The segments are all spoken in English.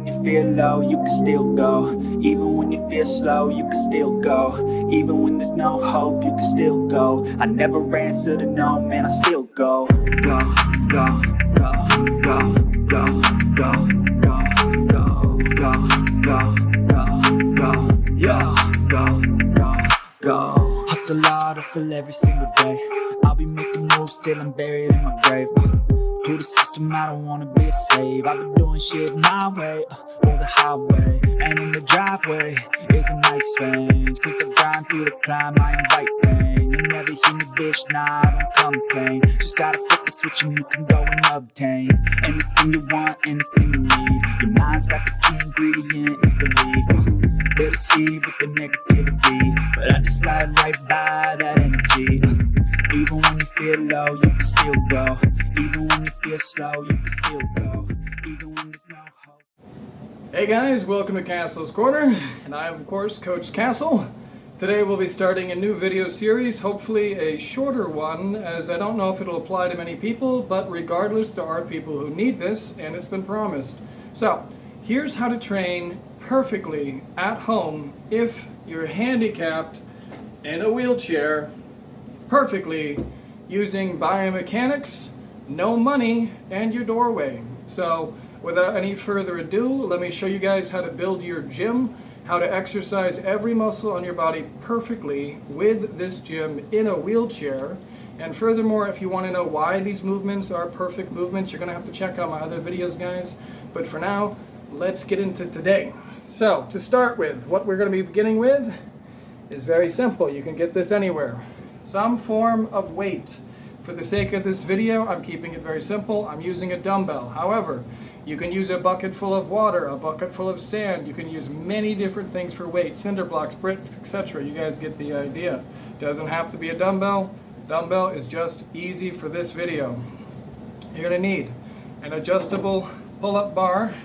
you feel low, you can still go. Even when you feel slow, you can still go. Even when there's no hope, you can still go. I never answer to no, man, I still go. Go, go, go, go, go, go, go, go, go, go, go, go, yeah, go, go, go. Hustle hard, hustle every single day. I'll be making moves till I'm buried in my grave. To the system, I don't wanna be a slave. I've been doing shit my way, or the highway. And in the driveway is a nice range. Cause I grind through the climb, I invite pain. You never hear me, bitch, nah, I don't complain. Just gotta flip the switch and you can go and obtain anything you want, anything you need. Your mind's got the key ingredient, it's belief. They'll deceive with the negativity, but I just slide right by that energy. Even when you feel low, you can still go. Even when you feel slow, you can still go. Even when there's no hope. Hey guys, welcome to Castle's Corner, and I am of course Coach Castle. Today we'll be starting a new video series, hopefully a shorter one, as I don't know if it'll apply to many people, but regardless, there are people who need this, and it's been promised. So, here's how to train perfectly at home if you're handicapped in a wheelchair, perfectly using biomechanics, no money, and your doorway. So without any further ado, let me show you guys how to build your gym, how to exercise every muscle on your body perfectly with this gym in a wheelchair. And furthermore, if you want to know why these movements are perfect movements, you're going to have to check out my other videos, guys. But for now, let's get into today. So to start with, what we're going to be beginning with is very simple. You can get this anywhere. Some form of weight. For the sake of this video, I'm keeping it very simple. I'm using a dumbbell. However, you can use a bucket full of water, a bucket full of sand. You can use many different things for weight, cinder blocks, bricks, etc. You guys get the idea. Doesn't have to be a dumbbell. Dumbbell is just easy for this video. You're going to need an adjustable pull-up bar.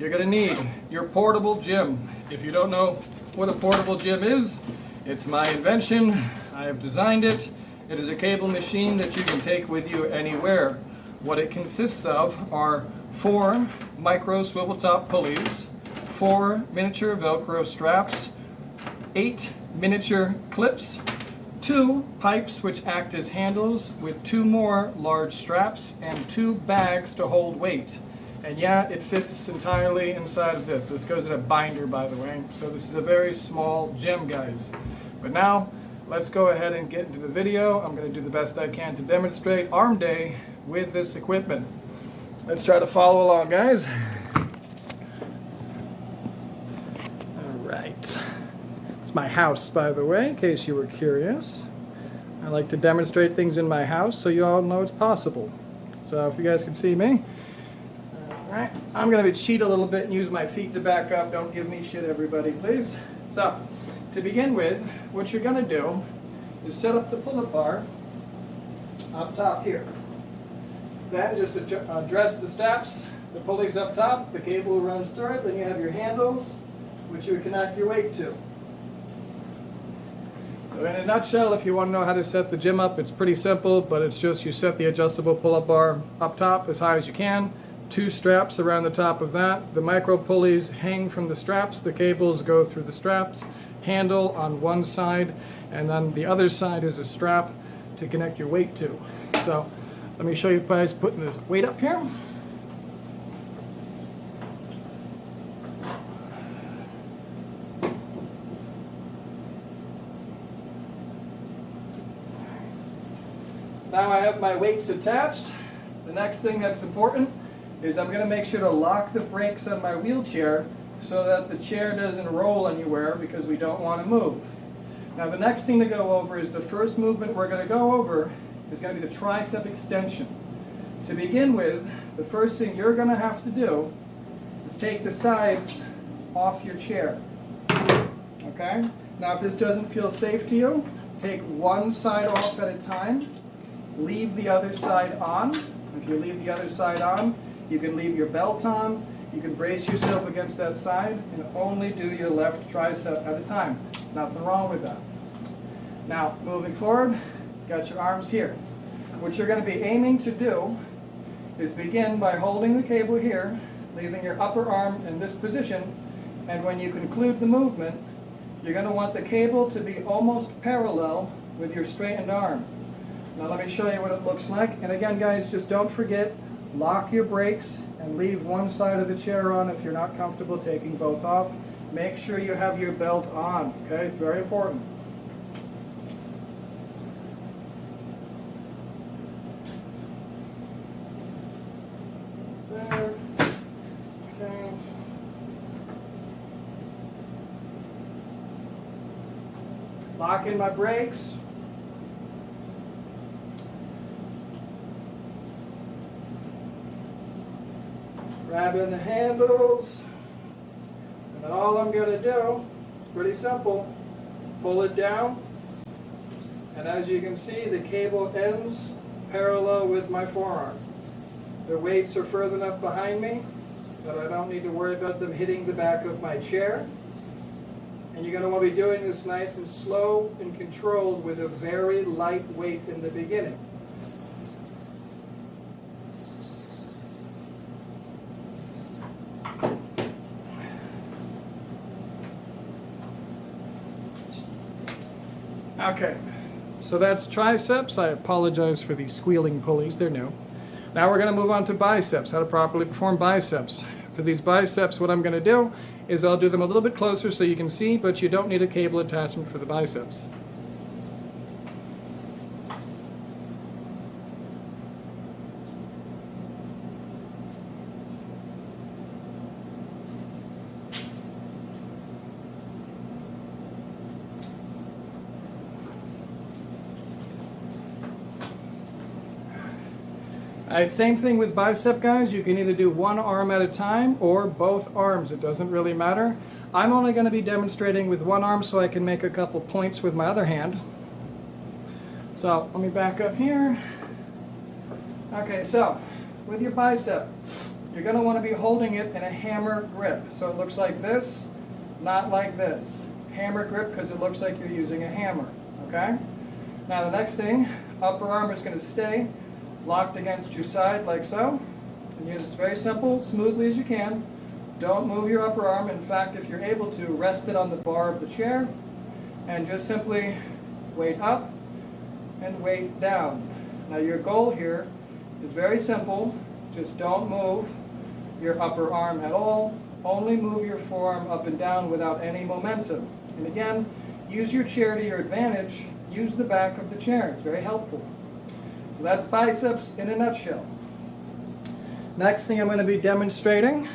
You're going to need your portable gym. If you don't know what a portable gym is, it's my invention. I have designed it. It is a cable machine that you can take with you anywhere. What it consists of are 4 micro swivel top pulleys, 4 miniature Velcro straps, 8 miniature clips, 2 pipes which act as handles with 2 more large straps, and 2 bags to hold weight. And yeah, it fits entirely inside of this. This goes in a binder, by the way. So this is a very small gym, guys. But now, let's go ahead and get into the video. I'm going to do the best I can to demonstrate arm day with this equipment. Let's try to follow along, guys. Alright. It's my house, by the way, in case you were curious. I like to demonstrate things in my house so you all know it's possible. So if you guys can see me. Alright, I'm going to cheat a little bit and use my feet to back up. Don't give me shit, everybody, please. So, to begin with, what you're going to do is set up the pull-up bar up top here. Then just address the straps, the pulleys up top, the cable runs through it, then you have your handles, which you connect your weight to. So in a nutshell, if you want to know how to set the gym up, it's pretty simple, but it's just you set the adjustable pull-up bar up top as high as you can, 2 straps around the top of that, the micro pulleys hang from the straps, the cables go through the straps, handle on one side, and then the other side is a strap to connect your weight to. So let me show you guys putting this weight up here. Now I have my weights attached. The next thing that's important is I'm going to make sure to lock the brakes on my wheelchair so that the chair doesn't roll anywhere, because we don't want to move. Now the next thing to go over is the first movement we're going to go over is going to be the tricep extension. To begin with, the first thing you're going to have to do is take the sides off your chair. Okay? Now if this doesn't feel safe to you, take one side off at a time. Leave the other side on. If you leave the other side on, you can leave your belt on. You can brace yourself against that side and only do your left tricep at a time. There's nothing wrong with that. Now, moving forward, got your arms here. What you're going to be aiming to do is begin by holding the cable here, leaving your upper arm in this position, and when you conclude the movement, you're going to want the cable to be almost parallel with your straightened arm. Now let me show you what it looks like. And again, guys, just don't forget, lock your brakes and leave one side of the chair on if you're not comfortable taking both off. Make sure you have your belt on, okay? It's very important. There. Okay. Lock in my brakes. Grab in the handles. And then all I'm going to do is pretty simple. Pull it down. And as you can see, the cable ends parallel with my forearm. The weights are further enough behind me that I don't need to worry about them hitting the back of my chair. And you're going to want to be doing this nice and slow and controlled with a very light weight in the beginning. Okay, so that's triceps. I apologize for the squealing pulleys, they're new. Now we're going to move on to biceps, how to properly perform biceps. For these biceps, what I'm going to do is I'll do them a little bit closer so you can see, but you don't need a cable attachment for the biceps. Alright, same thing with bicep, guys. You can either do one arm at a time or both arms. It doesn't really matter. I'm only going to be demonstrating with one arm so I can make a couple points with my other hand. So let me back up here. Okay, so with your bicep, you're going to want to be holding it in a hammer grip. So it looks like this, not like this. Hammer grip because it looks like you're using a hammer. Okay? Now the next thing, upper arm is going to stay locked against your side like so. And you just very simple, smoothly as you can. Don't move your upper arm. In fact, if you're able to, rest it on the bar of the chair and just simply weight up and weight down. Now your goal here is very simple. Just don't move your upper arm at all. Only move your forearm up and down without any momentum. And again, use your chair to your advantage. Use the back of the chair. It's very helpful. So that's biceps in a nutshell. Next thing I'm going to be demonstrating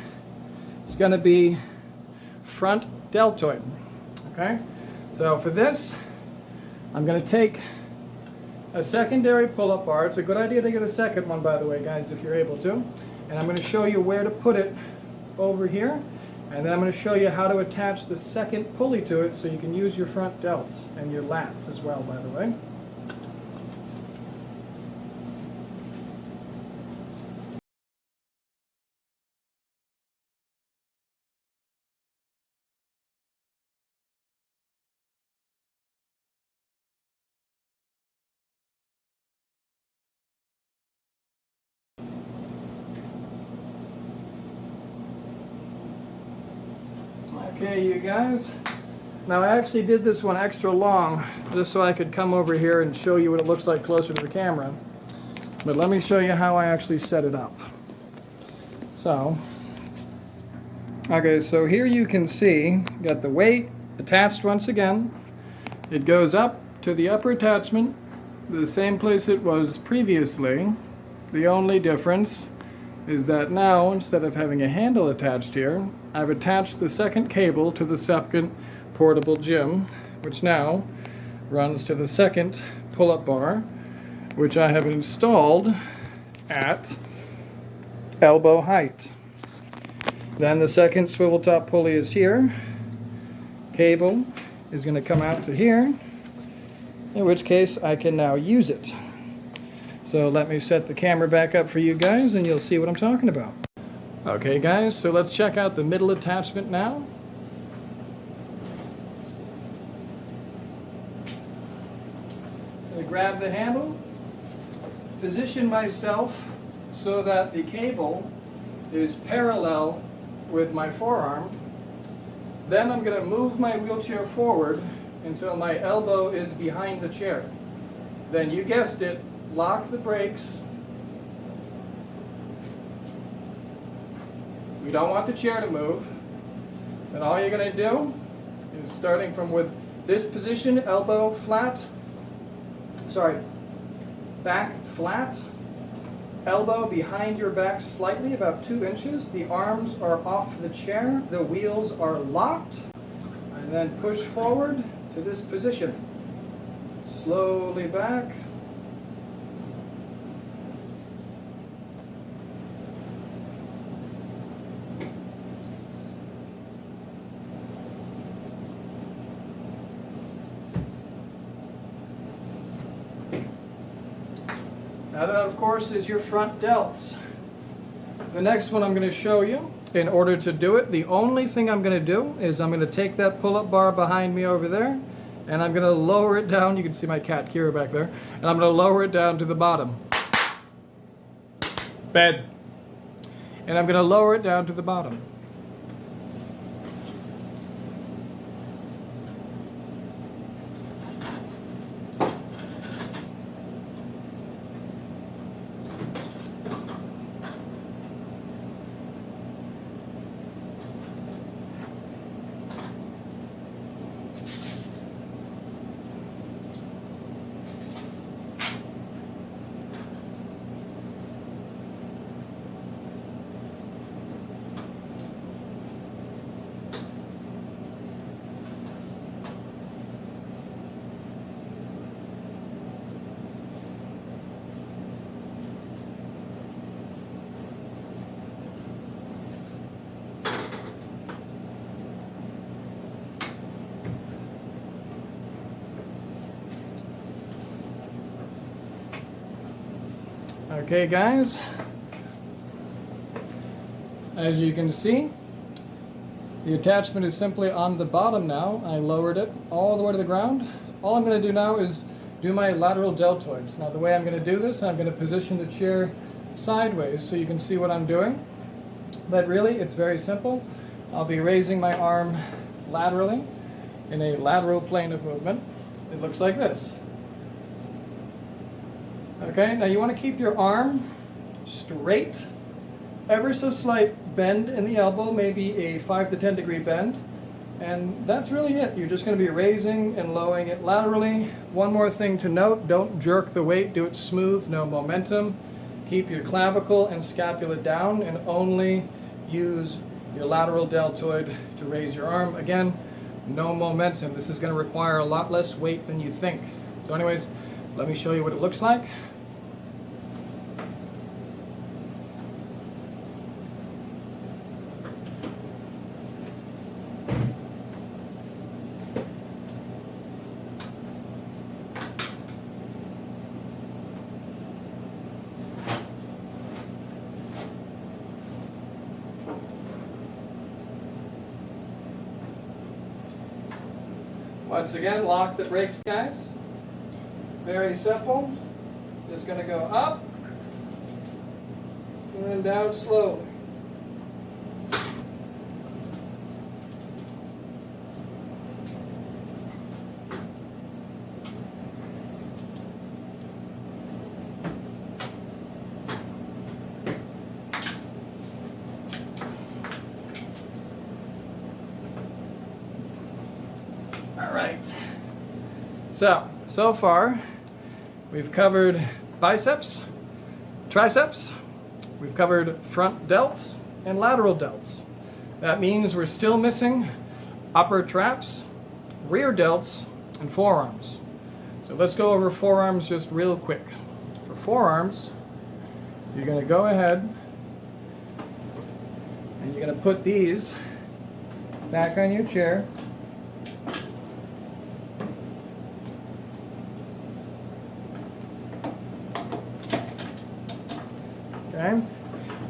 is going to be front deltoid. Okay? So for this, I'm going to take a secondary pull-up bar. It's a good idea to get a second one, by the way, guys, if you're able to. And I'm going to show you where to put it over here. And then I'm going to show you how to attach the second pulley to it so you can use your front delts and your lats as well, by the way. Okay, you guys. Now I actually did this one extra long just so I could come over here and show you what it looks like closer to the camera. But let me show you how I actually set it up. So, okay, so here you can see, got the weight attached once again. It goes up to the upper attachment, the same place it was previously. The only difference is that now, instead of having a handle attached here, I've attached the second cable to the second portable gym, which now runs to the second pull-up bar, which I have installed at elbow height. Then the second swivel top pulley is here. Cable is going to come out to here, in which case I can now use it. So let me set the camera back up for you guys and you'll see what I'm talking about. Okay guys, so let's check out the middle attachment now. So I grab the handle, position myself so that the cable is parallel with my forearm. Then I'm going to move my wheelchair forward until my elbow is behind the chair. Then you guessed it, lock the brakes. We don't want the chair to move. And all you're going to do is starting from with this position, elbow flat, back flat, elbow behind your back slightly, about 2 inches. The arms are off the chair, the wheels are locked, and then push forward to this position. Slowly back. Now that, of course, is your front delts. The next one I'm going to show you, in order to do it, the only thing I'm going to do is I'm going to take that pull-up bar behind me over there, and I'm going to lower it down. You can see my cat Kira back there. And I'm going to lower it down to the bottom. Bed. And I'm going to lower it down to the bottom. Okay guys, as you can see, the attachment is simply on the bottom now. I lowered it all the way to the ground. All I'm going to do now is do my lateral deltoids. Now the way I'm going to do this, I'm going to position the chair sideways so you can see what I'm doing. But really, it's very simple. I'll be raising my arm laterally in a lateral plane of movement. It looks like this. Okay, now you want to keep your arm straight, ever so slight bend in the elbow, maybe a 5 to 10 degree bend, and that's really it. You're just going to be raising and lowering it laterally. One more thing to note, don't jerk the weight, do it smooth, no momentum. Keep your clavicle and scapula down and only use your lateral deltoid to raise your arm. Again, no momentum. This is going to require a lot less weight than you think. So anyways, let me show you what it looks like. Once again, lock the brakes, guys. Very simple. Just going to go up and then down slowly. All right. So far, we've covered biceps, triceps, we've covered front delts and lateral delts. That means we're still missing upper traps, rear delts, and forearms. So let's go over forearms just real quick. For forearms, you're going to go ahead and you're going to put these back on your chair. Okay.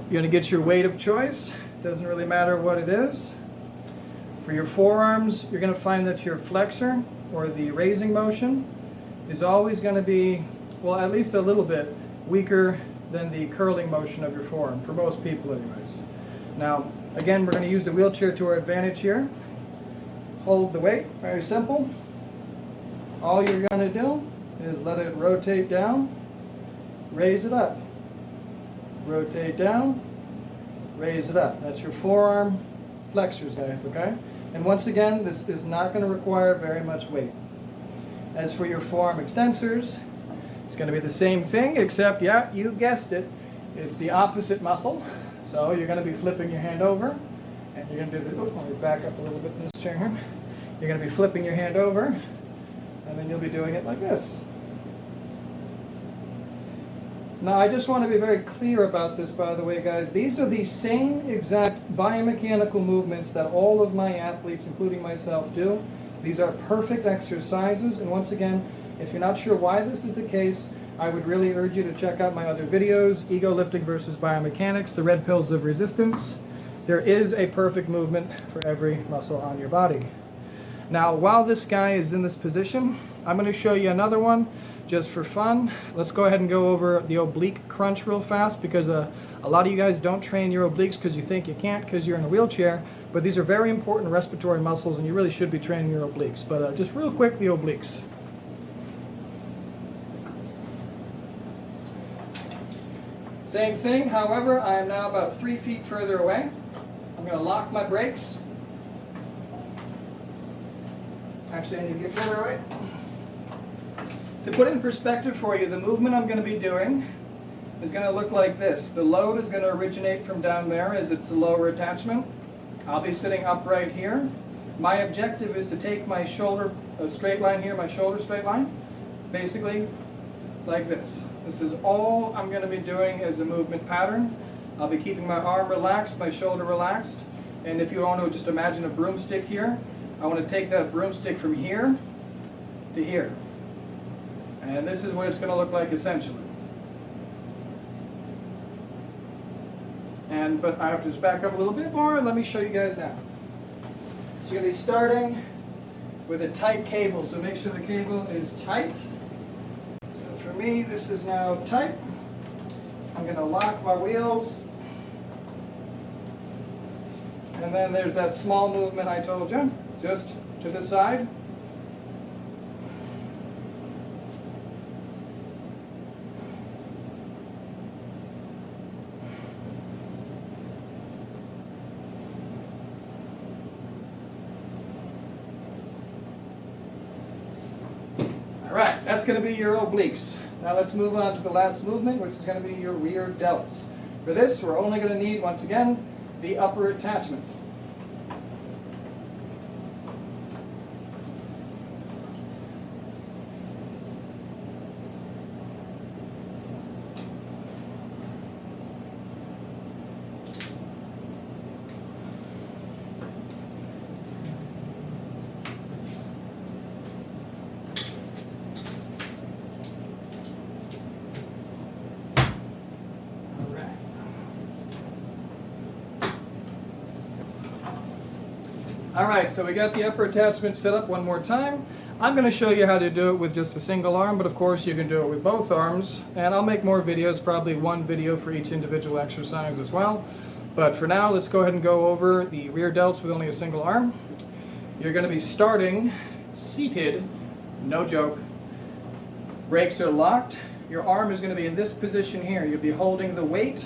You're going to get your weight of choice. Doesn't really matter what it is. For your forearms, you're going to find that your flexor, or the raising motion, is always going to be, well, at least a little bit weaker than the curling motion of your forearm, for most people anyways. Now, again, we're going to use the wheelchair to our advantage here. Hold the weight, very simple. All you're going to do is let it rotate down, raise it up. Rotate down, raise it up. That's your forearm flexors, guys, okay? And once again, this is not going to require very much weight. As for your forearm extensors, it's going to be the same thing, except, yeah, you guessed it, it's the opposite muscle. So you're going to be flipping your hand over, and you're going to do the, let me back up a little bit in this chair here. You're going to be flipping your hand over, and then you'll be doing it like this. Now, I just want to be very clear about this, by the way, guys. These are the same exact biomechanical movements that all of my athletes, including myself, do. These are perfect exercises, and once again, if you're not sure why this is the case, I would really urge you to check out my other videos, Ego Lifting versus Biomechanics, the Red Pills of Resistance. There is a perfect movement for every muscle on your body. Now, while this guy is in this position, I'm going to show you another one just for fun. Let's go ahead and go over the oblique crunch real fast, because a lot of you guys don't train your obliques because you think you can't because you're in a wheelchair, but these are very important respiratory muscles and you really should be training your obliques. But just real quick, the obliques. Same thing, however, I am now about 3 feet further away. I'm going to lock my brakes. Actually, I need to get further away. To put it in perspective for you, the movement I'm going to be doing is going to look like this. The load is going to originate from down there as it's a lower attachment. I'll be sitting upright here. My objective is to take my shoulder, a straight line here, my shoulder straight line, basically like this. This is all I'm going to be doing as a movement pattern. I'll be keeping my arm relaxed, my shoulder relaxed, and if you want to just imagine a broomstick here, I want to take that broomstick from here to here. And this is what it's going to look like essentially. But I have to just back up a little bit more and let me show you guys now. So you're going to be starting with a tight cable, so make sure the cable is tight. So for me, this is now tight. I'm going to lock my wheels. And then there's that small movement I told you, just to the side. Alright, that's going to be your obliques. Now let's move on to the last movement, which is going to be your rear delts. For this, we're only going to need, once again, the upper attachment. Alright, so we got the upper attachment set up one more time. I'm going to show you how to do it with just a single arm, but of course you can do it with both arms. And I'll make more videos, probably one video for each individual exercise as well. But for now, let's go ahead and go over the rear delts with only a single arm. You're going to be starting seated, no joke. Brakes are locked. Your arm is going to be in this position here. You'll be holding the weight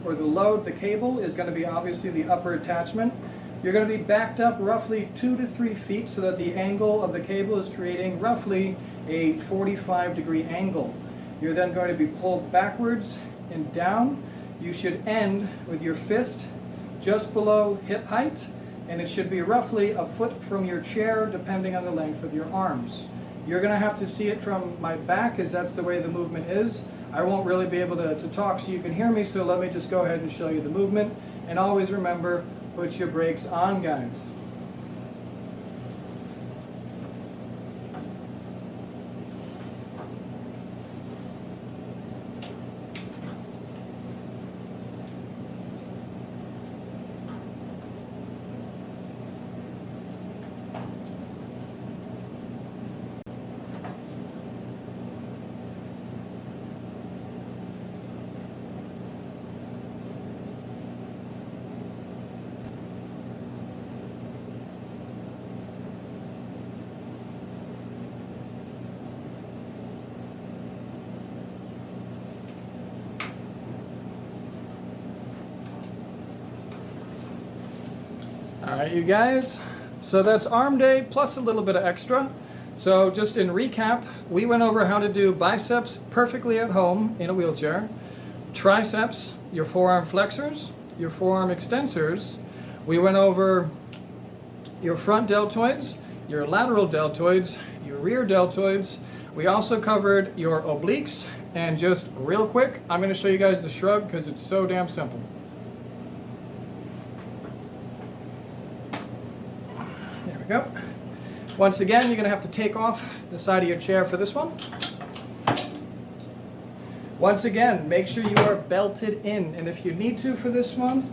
or the load, the cable is going to be obviously the upper attachment. You're going to be backed up roughly 2 to 3 feet so that the angle of the cable is creating roughly a 45-degree angle. You're then going to be pulled backwards and down. You should end with your fist just below hip height, and it should be roughly a foot from your chair depending on the length of your arms. You're going to have to see it from my back as that's the way the movement is. I won't really be able to talk so you can hear me, so let me just go ahead and show you the movement. And always remember, put your brakes on, guys. All right, you guys. So that's arm day plus a little bit of extra. So just in recap, we went over how to do biceps perfectly at home in a wheelchair, triceps, your forearm flexors, your forearm extensors. We went over your front deltoids, your lateral deltoids, your rear deltoids. We also covered your obliques, and just real quick, I'm going to show you guys the shrug because it's so damn simple. There we go. Once again, you're going to have to take off the side of your chair for this one. Once again, make sure you are belted in, and if you need to for this one,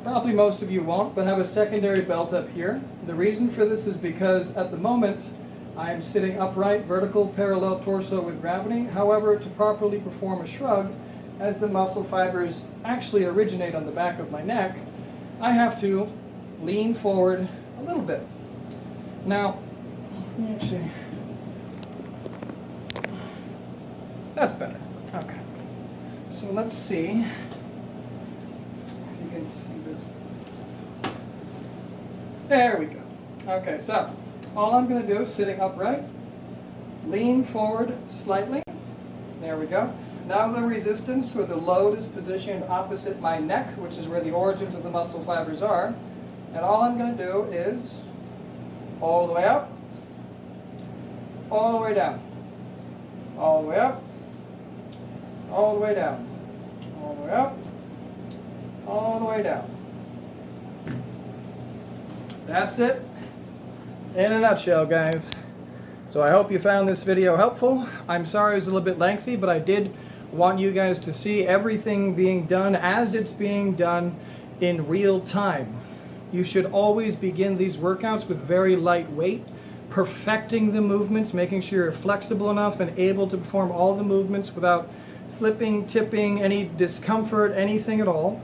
probably most of you won't, but have a secondary belt up here. The reason for this is because at the moment, I am sitting upright, vertical, parallel torso with gravity. However, to properly perform a shrug, as the muscle fibers actually originate on the back of my neck, I have to lean forward a little bit. Now, actually, that's better. Okay. So let's see if you can see this. There we go. Okay, so all I'm going to do is sitting upright, lean forward slightly. There we go. Now the resistance or the load is positioned opposite my neck, which is where the origins of the muscle fibers are. And all I'm going to do is all the way up, all the way down, all the way up, all the way down, all the way up, all the way down. That's it in a nutshell, guys. So I hope you found this video helpful. I'm sorry it was a little bit lengthy, but I did want you guys to see everything being done as it's being done in real time. You should always begin these workouts with very light weight, perfecting the movements, making sure you're flexible enough and able to perform all the movements without slipping, tipping, any discomfort, anything at all.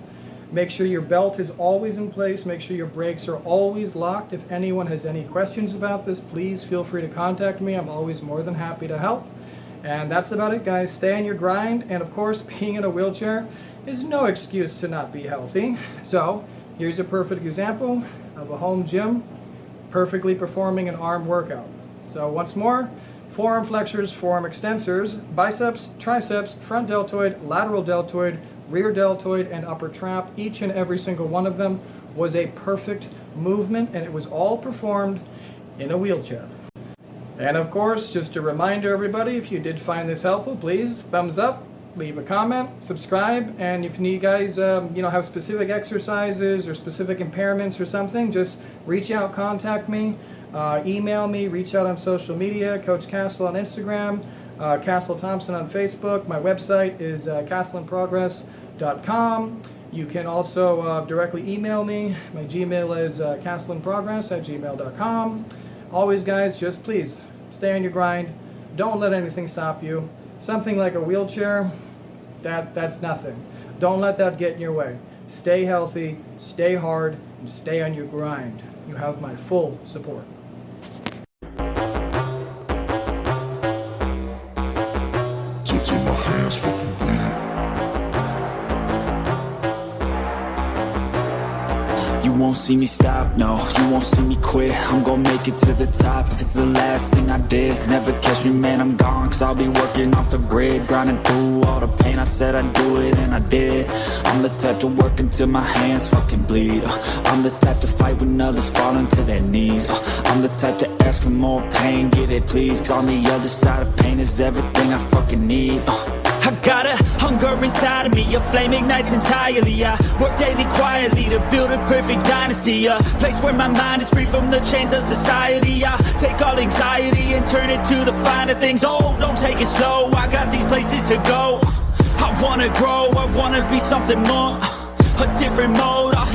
Make sure your belt is always in place. Make sure your brakes are always locked. If anyone has any questions about this, please feel free to contact me. I'm always more than happy to help. And that's about it, guys. Stay on your grind. And of course, being in a wheelchair is no excuse to not be healthy. So here's a perfect example of a home gym perfectly performing an arm workout. So once more, forearm flexors, forearm extensors, biceps, triceps, front deltoid, lateral deltoid, rear deltoid, and upper trap. Each and every single one of them was a perfect movement, and it was all performed in a wheelchair. And of course, just a reminder, everybody, if you did find this helpful, please thumbs up, leave a comment, subscribe, and if you guys have specific exercises or specific impairments or something, just reach out, contact me, email me, reach out on social media, Coach Castle on Instagram, Castle Thompson on Facebook. My website is castlinprogress.com. You can also directly email me. My Gmail is castlinprogress@gmail.com. Always, guys, just please stay on your grind. Don't let anything stop you. Something like a wheelchair, that's nothing. Don't let that get in your way. Stay healthy, stay hard, and stay on your grind. You have my full support. Till my hands fucking bleed. You won't see me stop, no, you won't see me quit. I'm gonna make it to the top if it's the last thing I did. Never catch me, man, I'm gone, cause I'll be working off the grid, grinding through all the pain. I said I'd do it and I did. I'm the type to work until my hands fucking bleed. I'm the type to fight when others fall into their knees. I'm the type to ask for more pain, get it please, cause on the other side of pain is everything I fucking need. I got a hunger inside of me, a flame ignites entirely. I work daily quietly to build a perfect dynasty, a place where my mind is free from the chains of society. I take all anxiety and turn it to the finer things. Oh, don't take it slow, I got these places to go. I wanna grow, I wanna be something more, a different mode. I'll hit